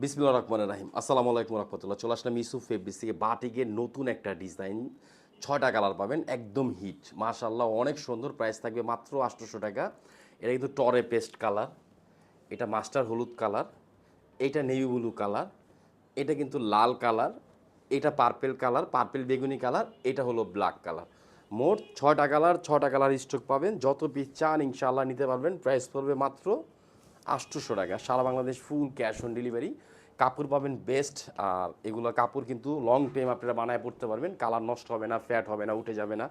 বিসমিল্লাহির রহমানির রহিম। আসসালামু আলাইকুম রাহমাতুল্লাহ। চলে আসলাম ইউসুফ ফেব্রিক্স থেকে বাটিকের নতুন একটা ডিজাইন। ৬টা কালার পাবেন, একদম হিট মাশাআল্লাহ, অনেক সুন্দর। প্রাইস থাকবে মাত্র ৮০০ টাকা। এটা কিন্তু টরে পেস্ট কালার, এটা মাস্টার হলুদ কালার, এটা নেভি ব্লু কালার, এটা কিন্তু লাল কালার, এটা পার্পেল কালার, পার্পেল বেগুনি কালার, এটা হলো ব্ল্যাক কালার। মোট ৬টা কালার স্টক পাবেন। যত পিস চান ইনশাআল্লাহ নিতে পারবেন। প্রাইস পড়বে মাত্র ৮০০ টাকা। সারা Bangladesh full cash on delivery. কাপড় পাবেন বেস্ট। আর এগুলো কাপড় কিন্তু লং টাইম আপনারা বানায় পড়তে পারবেন, কালার নষ্ট হবে না, ফ্যাট হবে না, উঠে যাবে না।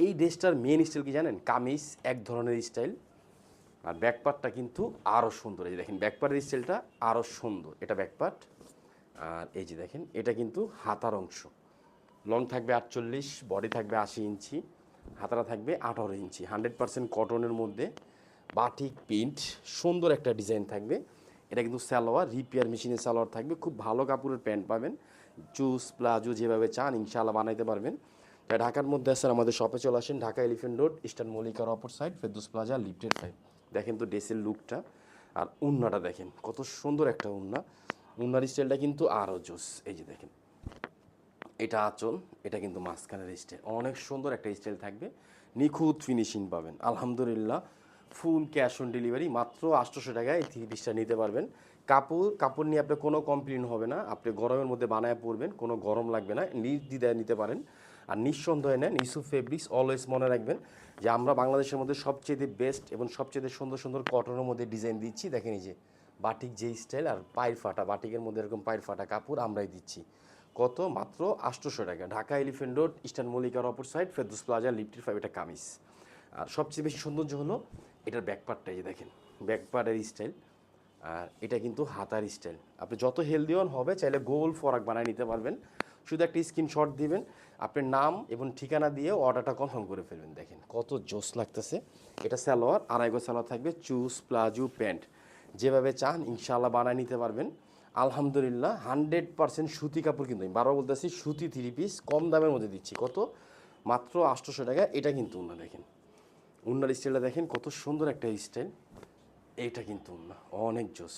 এই ড্রেসটার মেন স্টাইল কি জানেন? কামিজ এক ধরনের স্টাইল, আর ব্যাকপার্টটা কিন্তু আরও সুন্দর। এই যে দেখেন ব্যাকপার্টের স্টাইলটা আরও সুন্দর, এটা ব্যাকপার্ট। আর এই যে দেখেন এটা কিন্তু হাতার অংশ, লং থাকবে ৪৮, বডি থাকবে ৮০ ইঞ্চি, হাতারা থাকবে ১৮ ইঞ্চি, 100% কটনের মধ্যে বাটিক প্রিন্ট, সুন্দর একটা ডিজাইন থাকবে। এটা কিন্তু সালোয়ার, রিপেয়ার মেশিনের সালোয়ার থাকবে। খুব ভালো কাপড়ের প্যান্ট পাবেন, চুজ প্লাজো যেভাবে চান ইনশাআল্লাহ বানাইতে পারবেন। তাই ঢাকার মধ্যে আসেন আমাদের শপে চলে আসেন, ঢাকা এলিফেন্ট রোড, ইস্টার্ন মল্লিকার অপর সাইড, ফেরদৌস প্লাজা, লিফটের 5। দেখেন তো ড্রেসের লুকটা, আর উন্নাটা দেখেন কত সুন্দর একটা উন্না। উন্নার স্টাইলটা কিন্তু আরও জোস। এই যে দেখেন এটা আঁচল, এটা কিন্তু মাঝখানের স্টাইল, অনেক সুন্দর একটা স্টাইল থাকবে। নিখুঁত ফিনিশিং পাবেন আলহামদুলিল্লাহ। ফুল ক্যাশ অন ডেলিভারি, মাত্র ৮০০ টাকায় এই ৩০ পিসটা নিতে পারবেন। কাপড় নিয়ে আপনার কোনো কমপ্লেন হবে না। আপনি গরমের মধ্যে বানায় পরবেন, কোনো গরম লাগবে না, নির্দ্বিধায় নিতে পারেন। আর নিঃসন্দেহে নেন ইউসুফ ফেব্রিক্স। অলওয়েজ মনে রাখবেন যে আমরা বাংলাদেশের মধ্যে সবচেয়ে বেস্ট এবং সবচেয়ে সুন্দর সুন্দর কটনের মধ্যে ডিজাইন দিচ্ছি। দেখেন এই যে বাটিক যে স্টাইল, আর পায়ের ফাটা, বাটিকের মধ্যে এরকম পায়ের ফাটা কাপড় আমরাই দিচ্ছি। কত? মাত্র ৮০০ টাকা। ঢাকা এলিফেন্ট রোড, ইস্টার্ন মল্লিকার অপর সাইড, ফেরদৌস প্লাজা, লিফটের 5। এটা কামিজ। আর সবচেয়ে বেশি সৌন্দর্য হলো এটার ব্যাকপার্টটা, যে দেখেন ব্যাকপার্টের স্টাইল। আর এটা কিন্তু হাতার স্টাইল। আপনি যত হেলদি হন হবে, চাইলে গোল ফরাক বানায় নিতে পারবেন। শুধু একটা স্ক্রিনশট দিবেন, আপনার নাম এবং ঠিকানা দিয়ে অর্ডারটা কনফার্ম করে ফেলবেন। দেখেন কত জোস লাগতেছে। এটা সালোয়ার, আড়াইগো সালোয়ার থাকবে, চুজ প্লাজো প্যান্ট যেভাবে চান ইনশাআল্লাহ বানায় নিতে পারবেন। আলহামদুলিল্লাহ 100% সুতি কাপড়, কিন্তু আমি বারবার বলতেছি সুতি 3 পিস কম দামের মধ্যে দিচ্ছি। কত? মাত্র ৮০০ টাকা। এটা কিন্তু উন্না দেখেন, উন্নার স্টাইলটা দেখেন কত সুন্দর একটা স্টাইল। এইটা কিন্তু উন্না অনেক জোস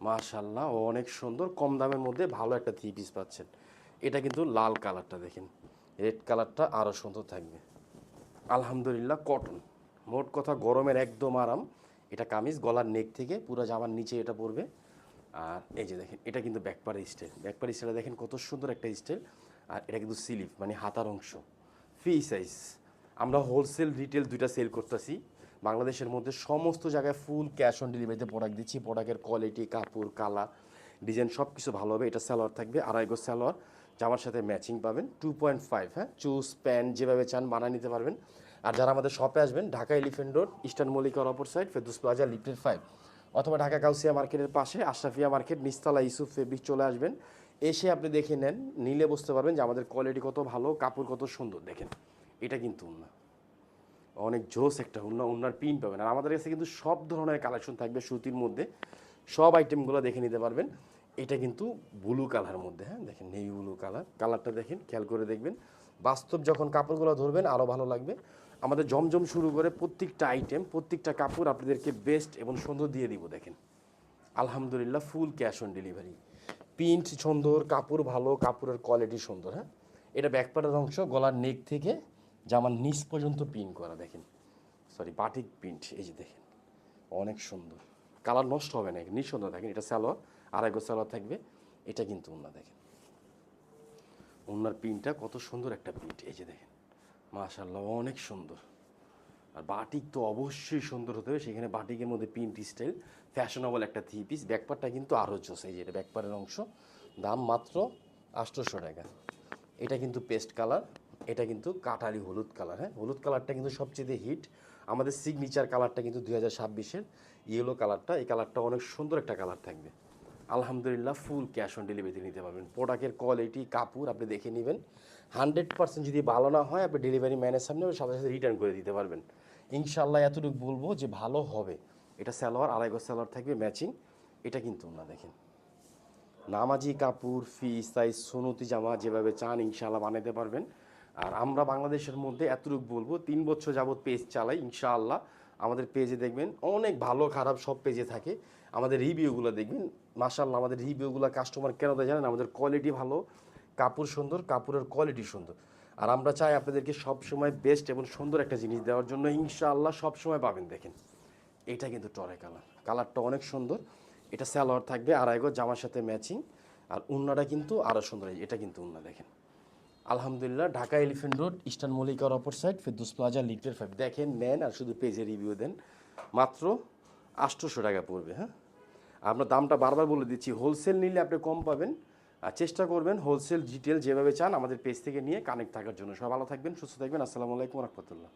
মাশাল্লাহ, অনেক সুন্দর, কম দামের মধ্যে ভালো একটা 3 পিস পাচ্ছেন। এটা কিন্তু লাল কালারটা দেখেন, রেড কালারটা আরও সুন্দর থাকবে। আলহামদুলিল্লাহ কটন, মোট কথা গরমের একদম আরাম। এটা কামিজ, গলার নেক থেকে পুরো জামার নিচে এটা পড়বে। আর এই যে দেখেন এটা কিন্তু ব্যাকপার স্টাইল, ব্যাকপার স্টাইলটা দেখেন কত সুন্দর একটা স্টাইল। আর এটা কিন্তু স্লিভ মানে হাতার অংশ, ফ্রি সাইজ। আমরা হোলসেল রিটেল দুইটা সেল করতেছি বাংলাদেশের মধ্যে, সমস্ত জায়গায় ফুল ক্যাশ অন ডেলিভারিতে প্রোডাক্ট দিচ্ছি। প্রোডাক্টের কোয়ালিটি, কাপড়, কালার, ডিজাইন সব কিছু ভালো হবে। এটা সালোয়ার থাকবে আড়াইগো সালোয়ার, জামার সাথে ম্যাচিং পাবেন 2.5। হ্যাঁ, চুজ প্যান্ট যেভাবে চান বানিয়ে নিতে পারবেন। আর যারা আমাদের শপে আসবেন, ঢাকা এলিফেন্ট রোড, ইস্টার্ন মল্লিকার অপর সাইড, ফেরদৌস প্লাজা, লিফটের 5, অথবা ঢাকা কাউসিয়া মার্কেটের পাশে আশরাফিয়া মার্কেট, নিস্তালা, ইউসুফ ফেব্রিক চলে আসবেন। এসে আপনি দেখে নেন, নিলে বুঝতে পারবেন যে আমাদের কোয়ালিটি কত ভালো, কাপড় কত সুন্দর। দেখেন এটা কিন্তু উন্না, অনেক জোস একটা উন্না, উন্নার প্রিন্ট পাবেন। আর আমাদের কাছে কিন্তু সব ধরনের কালেকশন থাকবে সুতির মধ্যে, সব আইটেমগুলো দেখে নিতে পারবেন। এটা কিন্তু ব্লু কালার মধ্যে, হ্যাঁ দেখেন নেভি ব্লু কালার, কালারটা দেখেন, খেয়াল করে দেখবেন। বাস্তব যখন কাপড়গুলো ধরবেন আরও ভালো লাগবে। আমাদের জমজম শুরু করে প্রত্যেকটা আইটেম, প্রত্যেকটা কাপড় আপনাদেরকে বেস্ট এবং সুন্দর দিয়ে দিব। দেখেন আলহামদুলিল্লাহ ফুল ক্যাশ অন ডেলিভারি। প্রিন্ট সুন্দর, কাপড় ভালো, কাপড়ের কোয়ালিটি সুন্দর। হ্যাঁ, এটা ব্যাকপার্টের অংশ, গলার নেক থেকে জামার নিচ পর্যন্ত প্রিন্ট করা। দেখেন সরি বাটিক প্রিন্ট, এই যে দেখেন অনেক সুন্দর, কালার নষ্ট হবে না, নিঃসন্দেহ। দেখেন এটা সালোয়ার, আড়াইগো সালোয়ার থাকবে। এটা কিন্তু উন্না দেখেন, উন্নার প্রিন্টটা কত সুন্দর একটা প্রিন্ট। এই যে দেখেন মাশাল্লাহ অনেক সুন্দর। আর বাটিক তো অবশ্যই সুন্দর হতে হবে, সেখানে বাটিকের মধ্যে প্রিন্ট স্টাইল, ফ্যাশনেবল একটা 3 পিস। ব্যাকপারটা কিন্তু আরও জোস। এই যে এটা ব্যাকপারের অংশ, দাম মাত্র ৮০০ টাকা। এটা কিন্তু পেস্ট কালার, এটা কিন্তু কাটারি হলুদ কালার। হ্যাঁ, হলুদ কালারটা কিন্তু সবচেয়ে হিট। আমাদের সিগনেচার কালারটা কিন্তু 2026-এর ইয়েলো কালারটা, এই কালারটা অনেক সুন্দর একটা কালার থাকবে। আলহামদুলিল্লাহ ফুল ক্যাশ অন ডেলিভারিতে নিতে পারবেন। প্রোডাক্টের কোয়ালিটি, কাপড় আপনি দেখে নেবেন। 100% যদি ভালো না হয় আপনি ডেলিভারি ম্যানের সামনে সাথে সাথে রিটার্ন করে দিতে পারবেন ইনশাল্লাহ। এতটুকু বলবো যে ভালো হবে। এটা সালোয়ার, আড়াইগো সালোয়ার থাকবে ম্যাচিং। এটা কিন্তু না দেখেন নামাজি কাপড়, ফ্রি সাইজ সুনতি জামা যেভাবে চান ইনশাআল্লাহ বানাতে পারবেন। আর আমরা বাংলাদেশের মধ্যে এতটুকু বলবো, 3 বছর যাবত পেজ চালাই ইনশাআল্লাহ। আমাদের পেজে দেখবেন অনেক ভালো খারাপ সব পেজে থাকে। আমাদের রিভিউগুলো দেখবেন, মাশাআল্লাহ আমাদের রিভিউগুলো কাস্টমার কেন দেয় জানেন? আমাদের কোয়ালিটি ভালো, কাপড় সুন্দর, কাপড়ের কোয়ালিটি সুন্দর। আর আমরা চাই আপনাদেরকে সবসময় বেস্ট এবং সুন্দর একটা জিনিস দেওয়ার জন্য। ইনশাআল্লাহ সবসময় পাবেন। দেখেন এটা কিন্তু টরে কালার, কালারটা অনেক সুন্দর। এটা সালোয়ার থাকবে আড়াই গজ, জামার সাথে ম্যাচিং। আর উন্নাটা কিন্তু আরও সুন্দর, এটা কিন্তু উন্না দেখেন। আলহামদুলিল্লাহ, ঢাকা এলিফেন্ট রোড, ইস্টার্ন মল্লিকার অপর সাইড, ফেরদৌস প্লাজা, লিফটের 5। দেখেন, নেন আর শুধু পেজে রিভিউ দেন। মাত্র 800 টাকা পড়বে। হ্যাঁ, আমরা দামটা বারবার বলে দিচ্ছি, হোলসেল নিলে আপনি কম পাবেন। আর চেষ্টা করবেন হোলসেল ডিটেল যেভাবে চান আমাদের পেজ থেকে নিয়ে কানেক্ট থাকার জন্য। সব ভালো থাকবেন, সুস্থ থাকবেন। আসসালামু আলাইকুম রহমতুল্লাহ।